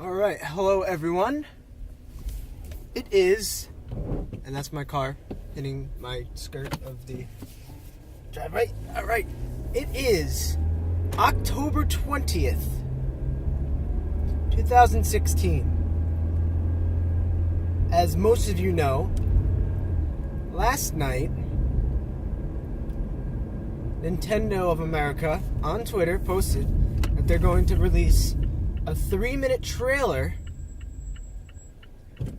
Alright, hello everyone. It is, and that's my car hitting my skirt of the driveway. Alright, it is October 20th, 2016. As most of you know, last night, Nintendo of America on Twitter posted that they're going to release a 3-minute trailer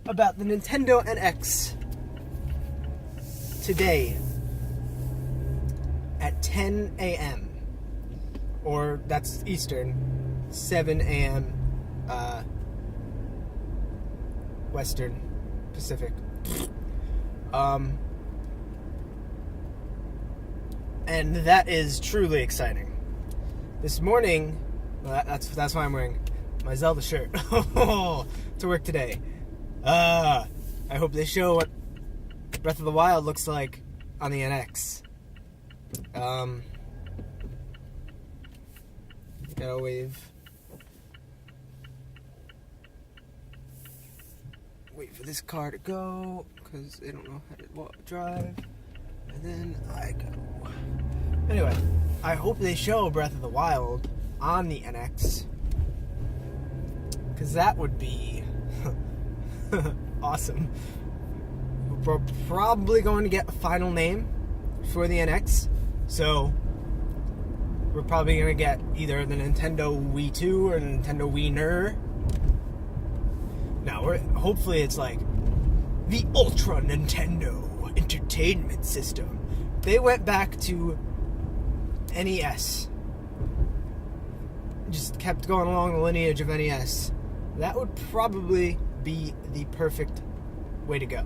about the Nintendo NX today at 10 a.m. Or that's Eastern, 7 a.m. Western Pacific. And that is truly exciting. This morning, that's why I'm wearing my Zelda shirt to work today. I hope they show what Breath of the Wild looks like on the NX. Gotta wave. Wait for this car to go, because they don't know how to drive. And then I go. Anyway, I hope they show Breath of the Wild on the NX, because that would be awesome. We're probably going to get a final name for the NX, so we're probably going to get either the Nintendo Wii 2 or Nintendo Wii Ner. No, hopefully it's like the Ultra Nintendo Entertainment System. They went back to NES. Just kept going along the lineage of NES. That would probably be the perfect way to go.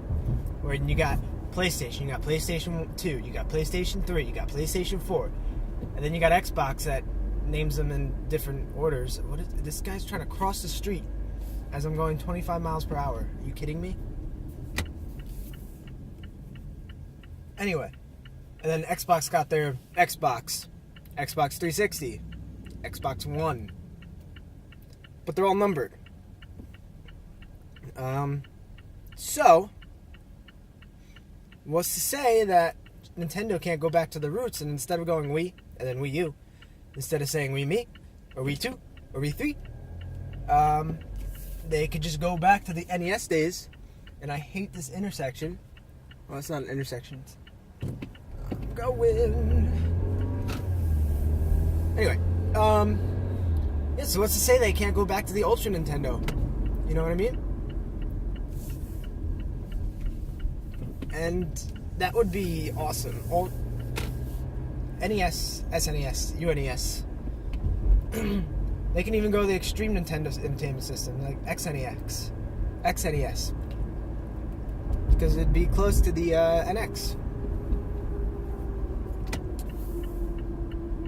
Where you got PlayStation, you got PlayStation 2, you got PlayStation 3, you got PlayStation 4, and then you got Xbox that names them in different orders. This guy's trying to cross the street as I'm going 25 miles per hour. Are you kidding me? Anyway, and then Xbox got their Xbox 360, Xbox One, but they're all numbered. So, what's to say that Nintendo can't go back to the roots, and instead of going Wii and then Wii U, instead of saying Wii Me or Wii 2 or Wii 3, they could just go back to the NES days. And I hate this intersection. Well, it's not an intersection. I'm going. Anyway, yeah, so what's to say they can't go back to the Ultra Nintendo? You know what I mean? And that would be awesome. NES, SNES, UNES. They can even go the Extreme Nintendo Entertainment System, like XNES. Because it'd be close to the NX.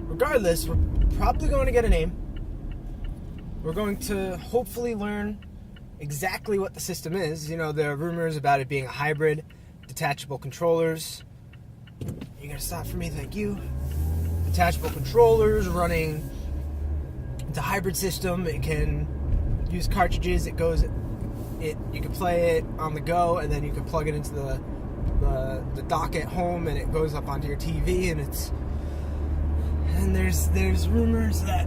Regardless, we're probably going to get a name. We're going to hopefully learn exactly what the system is. You know, there are rumors about it being a hybrid, detachable controllers. You gotta stop for me, thank you. Detachable controllers running. It's a hybrid system. It can use cartridges. You can play it on the go, and then you can plug it into the dock at home, and it goes up onto your TV, and there's rumors that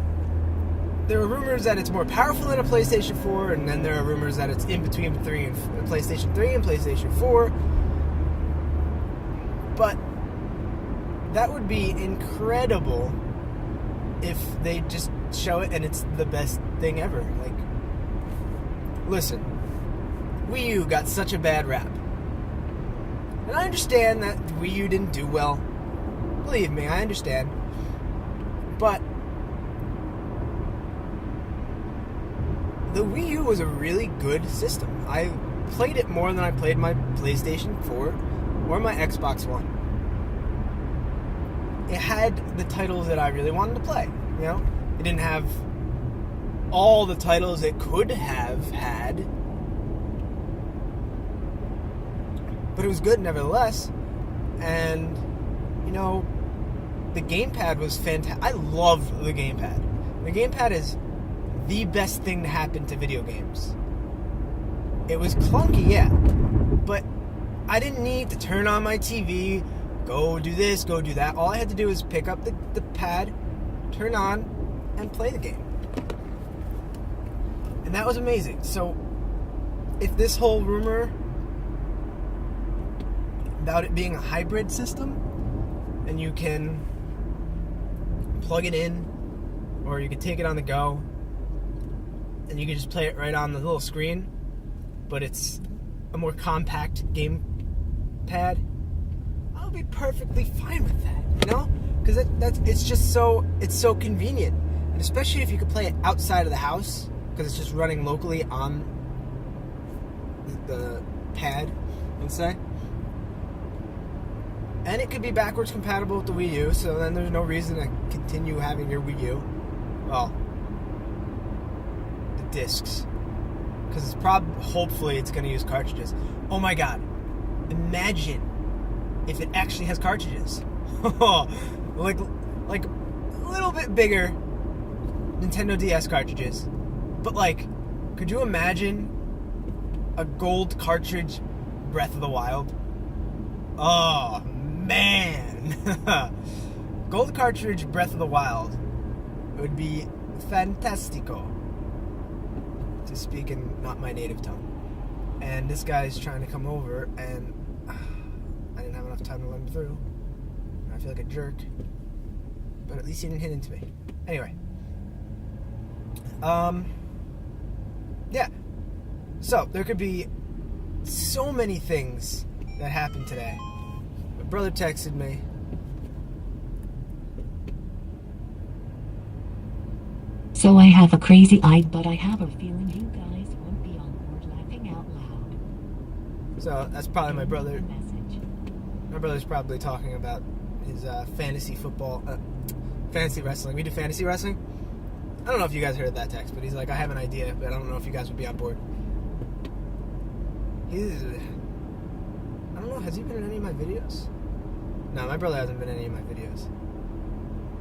it's more powerful than a PlayStation 4, and then there are rumors that it's in between PlayStation 3 and PlayStation 4. But that would be incredible if they just show it and it's the best thing ever. Like, listen, Wii U got such a bad rap. And I understand that Wii U didn't do well. Believe me, I understand. But the Wii U was a really good system. I played it more than I played my PlayStation 4 or my Xbox One. It had the titles that I really wanted to play, you know? It didn't have all the titles it could have had, but it was good nevertheless. And, you know, the gamepad was fantastic. I love the gamepad. The gamepad is the best thing to happen to video games. It was clunky, yeah, but I didn't need to turn on my TV, go do this, go do that. All I had to do was pick up the pad, turn on, and play the game. And that was amazing. So, if this whole rumor about it being a hybrid system, and you can plug it in, or you can take it on the go, and you can just play it right on the little screen, but it's a more compact game pad, I'll be perfectly fine with that, you know? Because it's so convenient, and especially if you could play it outside of the house, because it's just running locally on the pad, let's say. And it could be backwards compatible with the Wii U, so then there's no reason to continue having your Wii U. Well, the discs. Because hopefully it's going to use cartridges. Oh my god. Imagine if it actually has cartridges. like a little bit bigger Nintendo DS cartridges. But like, could you imagine a gold cartridge Breath of the Wild? Oh, man. Gold cartridge Breath of the Wild would be fantastico, to speak in not my native tongue. And this guy's trying to come over, and I didn't have enough time to let him through. I feel like a jerk, but at least he didn't hit into me. Anyway, yeah. So there could be so many things that happened today. My brother texted me. So I have a crazy eye, but I have a feeling you guys won't be on board laughing out loud. So that's probably my brother. Message. My brother's probably talking about his fantasy football, fantasy wrestling. We do fantasy wrestling. I don't know if you guys heard that text, but he's like, I have an idea, but I don't know if you guys would be on board. I don't know, has he been in any of my videos? No, my brother hasn't been in any of my videos.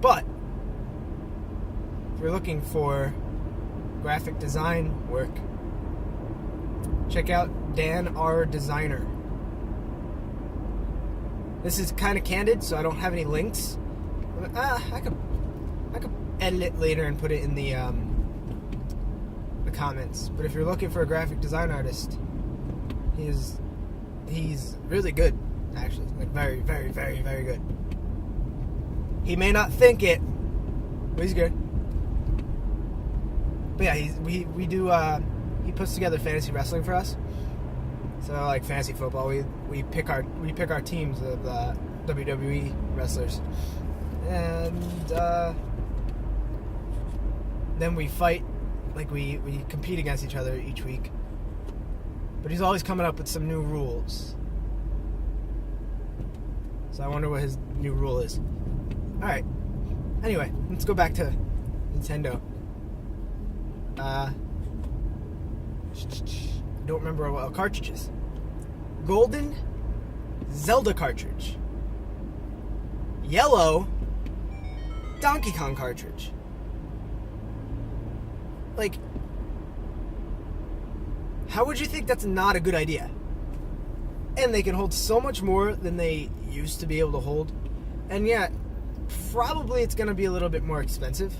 But if you're looking for graphic design work, check out Dan R. Designer. This is kind of candid, so I don't have any links. I could edit it later and put it in the comments. But if you're looking for a graphic design artist, he's really good, actually. Like very, very, very, very good. He may not think it, but he's good. But yeah, we do. He puts together fantasy wrestling for us. So like fantasy football, we pick our teams of WWE wrestlers, and then we fight. Like we compete against each other each week. But he's always coming up with some new rules. So I wonder what his new rule is. Alright. Anyway, let's go back to Nintendo. Don't remember what cartridges. Golden Zelda cartridge. Yellow Donkey Kong cartridge. Like, how would you think that's not a good idea? And they can hold so much more than they used to be able to hold. And yeah, probably it's going to be a little bit more expensive.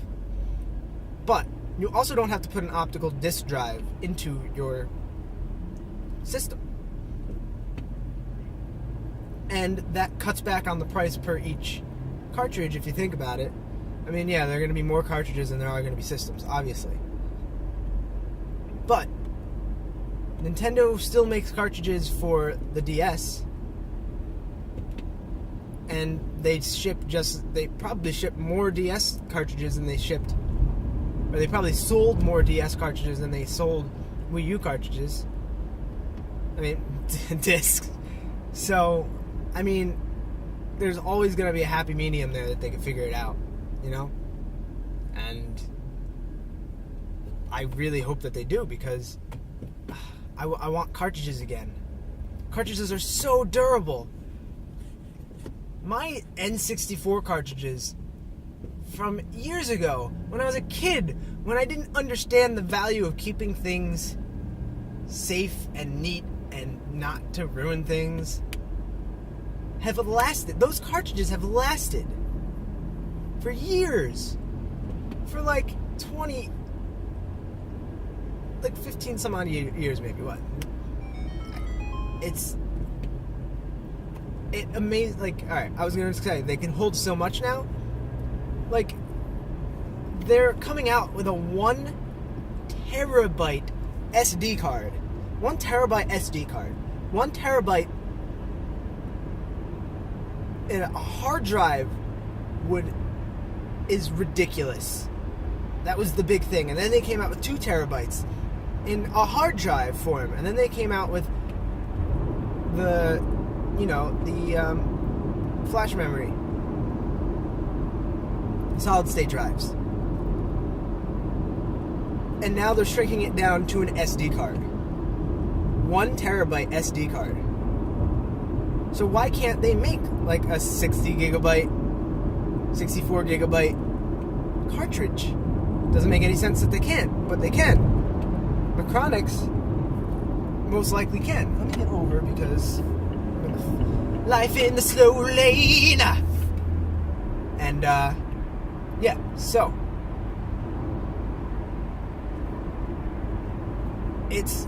But you also don't have to put an optical disc drive into your system. And that cuts back on the price per each cartridge if you think about it. I mean, yeah, there are going to be more cartridges than there are going to be systems, obviously. But Nintendo still makes cartridges for the DS, and they probably ship more DS cartridges than they shipped, or they probably sold more DS cartridges than they sold Wii U cartridges. I mean, discs. So, I mean, there's always going to be a happy medium there that they can figure it out, you know? And I really hope that they do, because I want cartridges again. Cartridges are so durable. My N64 cartridges from years ago, when I was a kid, when I didn't understand the value of keeping things safe and neat and not to ruin things, have lasted. Those cartridges have lasted for years. For like 20, like 15 some odd years maybe, what? It amazing. Like, alright, I was gonna say, they can hold so much now. Like, they're coming out with a 1 terabyte SD card. 1 terabyte SD card. 1 terabyte in a hard drive is ridiculous. That was the big thing. And then they came out with 2 terabytes in a hard drive form. And then they came out with the flash memory, solid state drives. And now they're shrinking it down to an SD card. 1 terabyte SD card. So why can't they make like a 60 gigabyte, 64 gigabyte cartridge? Doesn't make any sense that they can't, but they can. Macronics most likely can. Let me get over because life in the slow lane. And yeah, so it's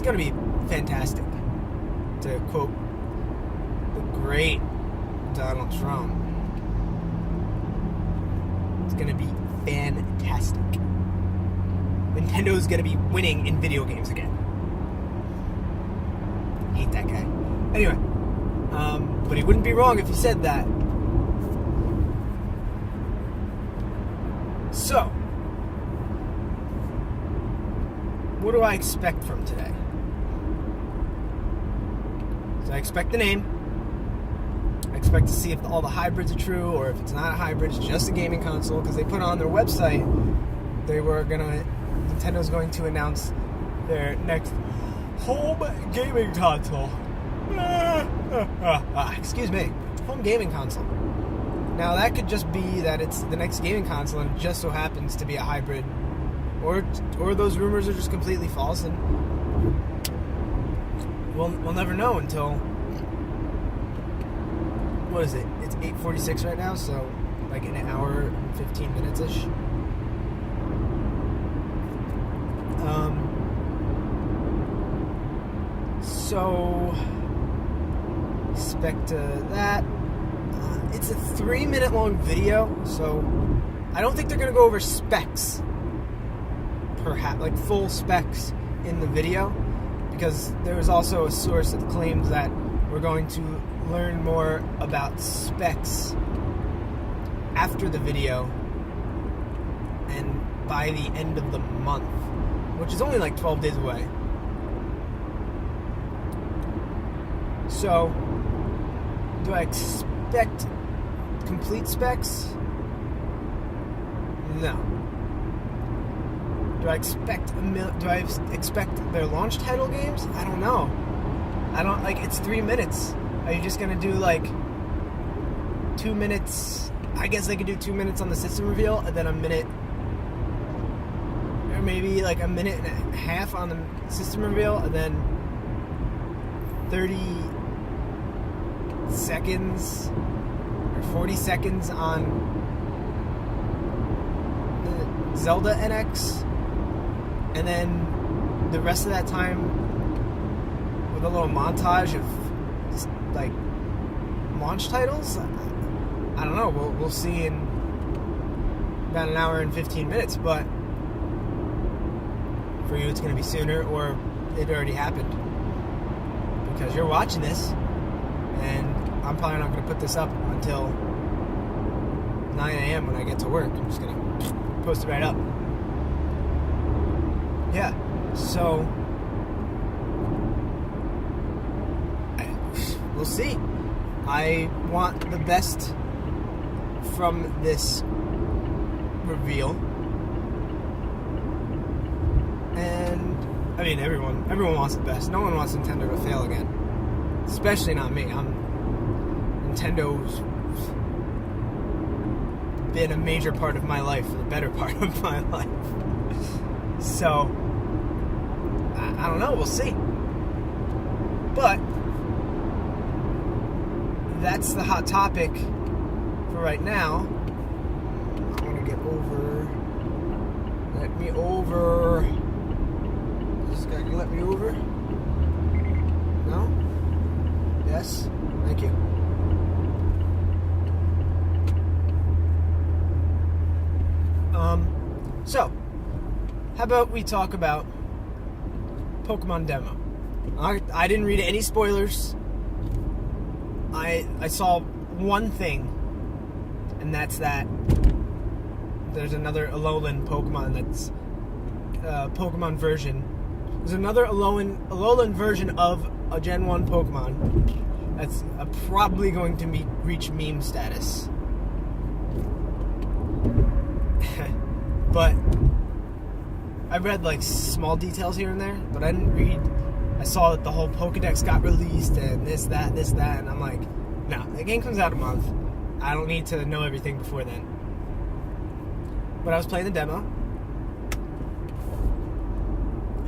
gonna be fantastic, to quote the great Donald Trump. It's gonna be fantastic. Nintendo's gonna be winning in video games again. Hate that guy. Anyway, but he wouldn't be wrong if he said that. So, what do I expect from today? So I expect the name. I expect to see if all the hybrids are true, or if it's not a hybrid, it's just a gaming console, because they put on their website Nintendo's going to announce their next home gaming console. Excuse me. Home gaming console. Now that could just be that it's the next gaming console and it just so happens to be a hybrid, or those rumors are just completely false, and we'll never know until, what is it? It's 8:46 right now, so like an hour and 15 minutes ish. So expect that. It's a 3-minute long video, so I don't think they're going to go over specs, perhaps, like full specs in the video, because there was also a source that claims that we're going to learn more about specs after the video and by the end of the month, which is only like 12 days away. So, do I expect complete specs? No. Do I expect their launch title games? I don't know. It's 3 minutes. Are you just gonna do like 2 minutes? I guess they could do 2 minutes on the system reveal, and then a minute, or maybe like a minute and a half on the system reveal, and then 30 seconds or 40 seconds on the Zelda NX, and then the rest of that time with a little montage of just like launch titles. I don't know. We'll see in about an hour and 15 minutes, but for you it's going to be sooner, or it already happened because you're watching this, and I'm probably not going to put this up until 9 a.m. when I get to work. I'm just going to post it right up. Yeah, so we'll see. I want the best from this reveal, and I mean everyone wants the best. No one wants Nintendo to fail again, especially not me. I'm Nintendo's been a major part of my life, for the better part of my life. So, I don't know, we'll see. But, that's the hot topic for right now. I want to get over. Let me over. This guy can let me over? No? Yes? Thank you. So, how about we talk about Pokemon Demo? I didn't read any spoilers. I saw one thing, and that's that there's another Alolan Pokemon that's Pokemon version. There's another Alolan version of a Gen 1 Pokemon that's probably going to reach meme status. But I read like small details here and there, but I didn't read. I saw that the whole Pokedex got released and this, that, and I'm like, no, the game comes out a month. I don't need to know everything before then. But I was playing the demo,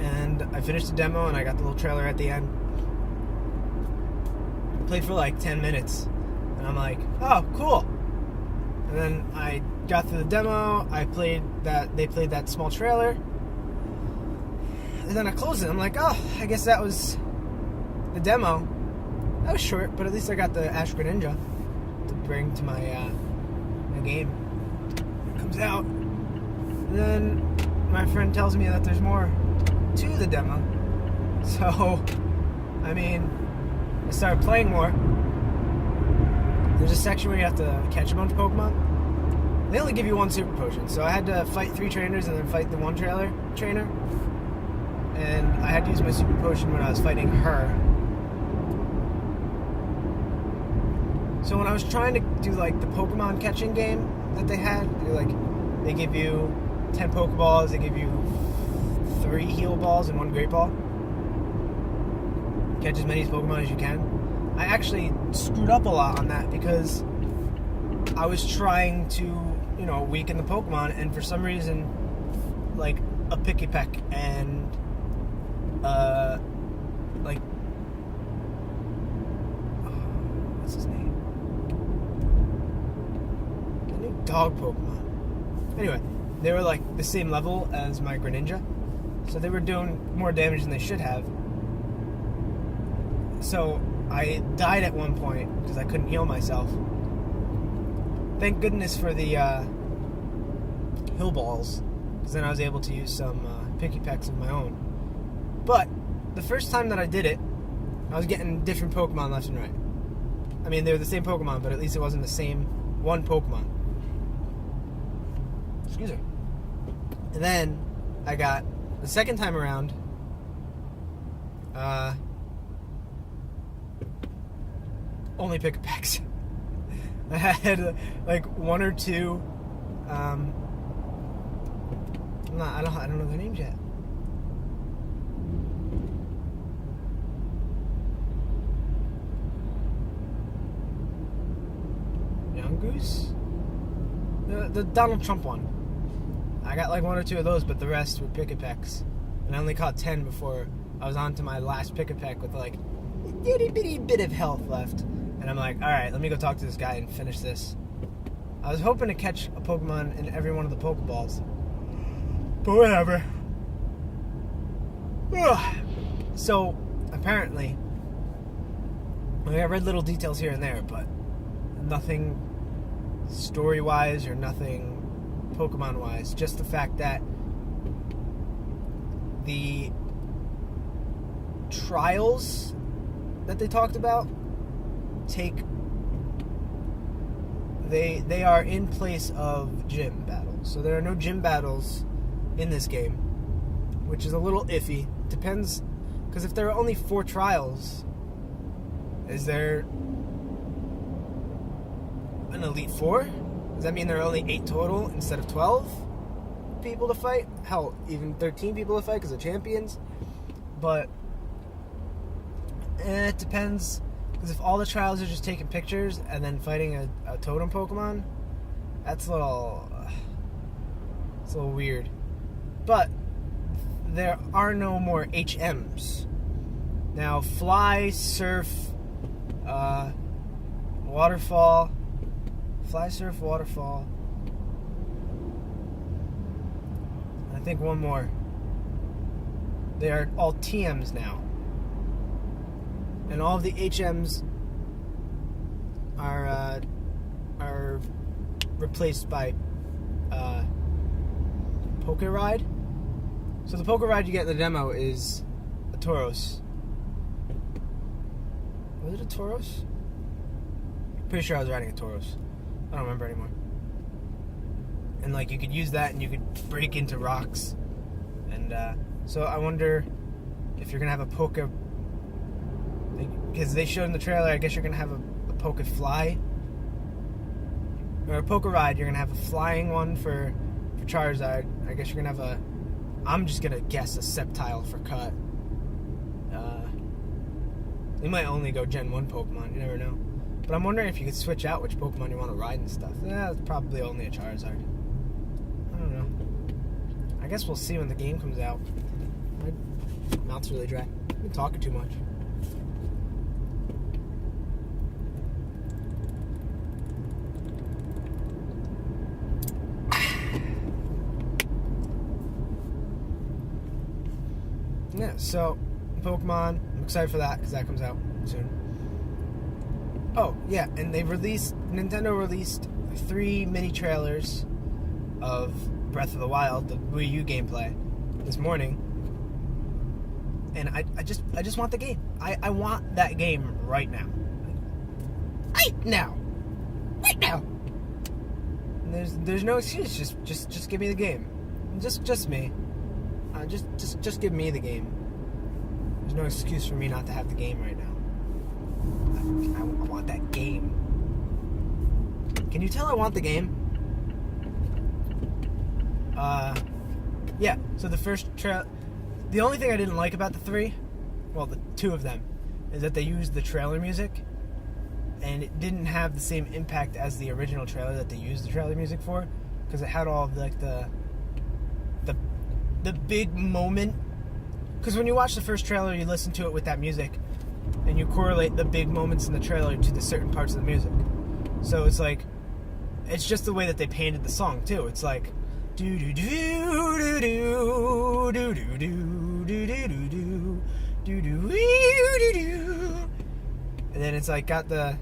and I finished the demo, and I got the little trailer at the end. Played for like 10 minutes, and I'm like, oh, cool. And then I got through the demo, they played that small trailer, and then I closed it. I'm like, oh, I guess that was the demo. That was short, but at least I got the Ash Greninja to bring to my game. It comes out, and then my friend tells me that there's more to the demo. So, I mean, I started playing more. There's a section where you have to catch a bunch of Pokemon. They only give you one super potion, so I had to fight 3 trainers and then fight the one trainer. And I had to use my super potion when I was fighting her. So when I was trying to do like the Pokemon catching game that they had, they give you 10 Pokeballs, they give you 3 heal balls and 1 Great Ball. Catch as many Pokemon as you can. I actually screwed up a lot on that because I was trying to, weaken the Pokemon, and for some reason, like a Pikipek and what's his name? The new dog Pokemon. Anyway, they were like the same level as my Greninja, so they were doing more damage than they should have. So I died at one point because I couldn't heal myself. Thank goodness for the heal balls, because then I was able to use some Pikipeks of my own. But the first time that I did it, I was getting different Pokemon left and right. I mean, they were the same Pokemon, but at least it wasn't the same one Pokemon. Excuse me. And then I got the second time around. Only Pikipeks. I had like 1 or 2. I don't know their names yet. Goose? The Donald Trump one. I got like 1 or 2 of those, but the rest were Pikipeks. And I only caught 10 before I was on to my last Pikipek with like a itty bitty bit of health left. And I'm like, alright, let me go talk to this guy and finish this. I was hoping to catch a Pokemon in every one of the Pokeballs. But whatever. Ugh. So, apparently, I read little details here and there, but nothing story-wise or nothing Pokemon-wise. Just the fact that the trials that they talked about they are in place of gym battles. So there are no gym battles in this game, which is a little iffy. Depends, because if there are only 4 trials, is there an Elite 4? Does that mean there are only 8 total instead of 12 people to fight? Hell, even 13 people to fight because of champions. But it depends, because if all the trials are just taking pictures and then fighting a totem Pokemon, That's a little... it's a little weird. But there are no more HMs. Now, fly, surf, waterfall... Fly, surf, waterfall... I think one more. They are all TMs now. And all of the HMs are replaced by Poké Ride. So the Poké Ride you get in the demo is a Tauros. Was it a Tauros? Pretty sure I was riding a Tauros. I don't remember anymore. And like you could use that and you could break into rocks. And so I wonder if you're gonna have a Poké, because they showed in the trailer, I guess you're gonna have a Poké Fly or a Poké Ride. You're gonna have a flying one for Charizard. I guess you're gonna have a, I'm just gonna guess, a Sceptile for Cut. They might only go Gen 1 Pokemon, you never know. But I'm wondering if you could switch out which Pokemon you want to ride and stuff. Yeah, it's probably only a Charizard. I don't know. I guess we'll see when the game comes out. My mouth's really dry. I've been talking too much. Yeah, so Pokemon, I'm excited for that because that comes out soon. Oh, yeah, and Nintendo released 3 mini trailers of Breath of the Wild, the Wii U gameplay, this morning. And I just want the game. I want that game right now. Right now. Right now. And there's no excuse. Just give me the game. Just me. Just give me the game. There's no excuse for me not to have the game right now. I want that game. Can you tell I want the game? Yeah, so the first the only thing I didn't like about the 3, well, the 2 of them, is that they used the trailer music, and it didn't have the same impact as the original trailer that they used the trailer music for, because it had all of like the big moment. Because when you watch the first trailer, you listen to it with that music, and you correlate the big moments in the trailer to the certain parts of the music. So it's like, it's just the way that they painted the song too. It's like, do do do do do do do do do do do do do do, and then it's like got the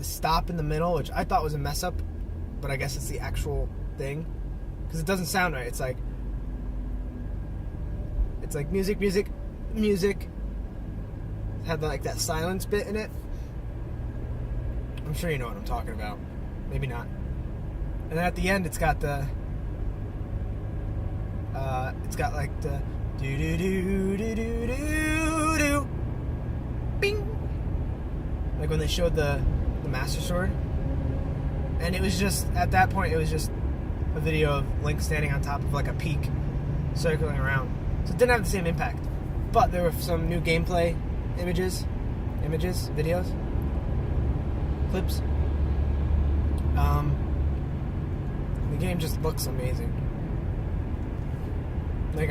stop in the middle, which I thought was a mess up, but I guess it's the actual thing, because it doesn't sound right. It's like music, music, music. It had like that silence bit in it. I'm sure you know what I'm talking about. Maybe not. And then at the end, it's got the like the do do do do do do do, bing. Like when they showed the Master Sword, and it was just at that point, it was just a video of Link standing on top of like a peak, circling around. So it didn't have the same impact, but there were some new gameplay images, videos, clips. The game just looks amazing. Like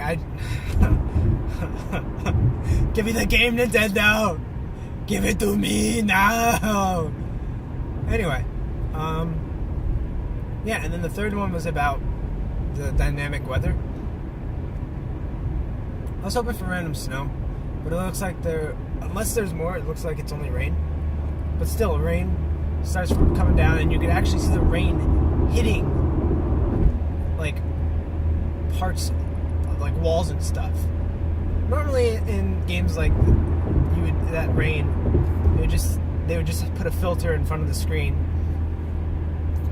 give me the game, Nintendo! Give it to me now! Anyway, yeah, and then the third one was about the dynamic weather. I was hoping for random snow, but it looks like unless there's more, it looks like it's only rain. But still, rain starts coming down, and you can actually see the rain hitting like parts of like walls and stuff. Normally in games like that rain, they would just put a filter in front of the screen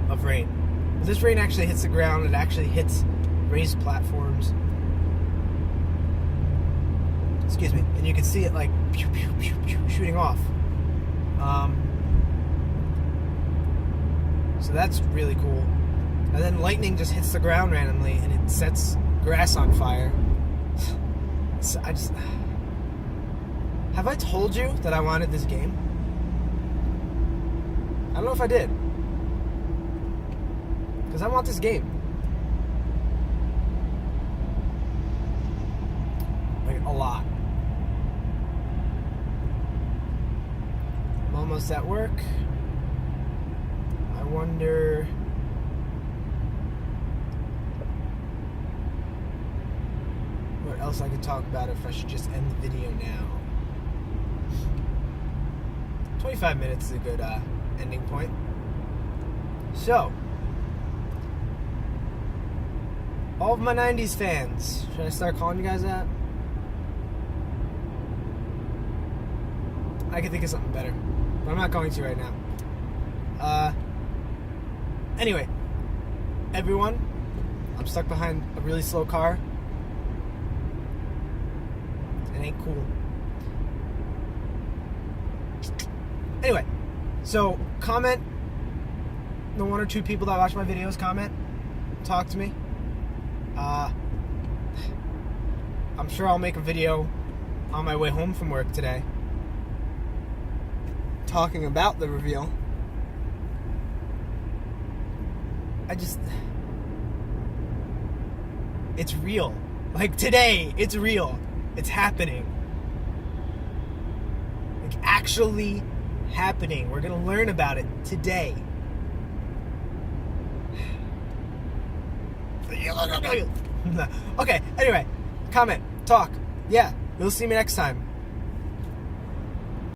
of rain. But this rain actually hits the ground. It actually hits raised platforms. Excuse me. And you can see it like pew, pew, pew, pew, shooting off. So that's really cool. And then lightning just hits the ground randomly and it sets grass on fire. So have I told you that I wanted this game? I don't know if I did. Because I want this game. Like, a lot. I'm almost at work. I wonder... what else I could talk about, if I should just end the video now. 25 minutes is a good ending point. So, all of my 90s fans, should I start calling you guys that? I can think of something better, but I'm not going to right now. Anyway, everyone, I'm stuck behind a really slow car. It ain't cool. Anyway, so comment. The one or two people that watch my videos, comment. Talk to me. I'm sure I'll make a video on my way home from work today talking about the reveal. It's real. Like, today, it's real. It's happening. Like, actually happening. We're gonna learn about it today. Okay, anyway, comment, talk. Yeah, you'll see me next time.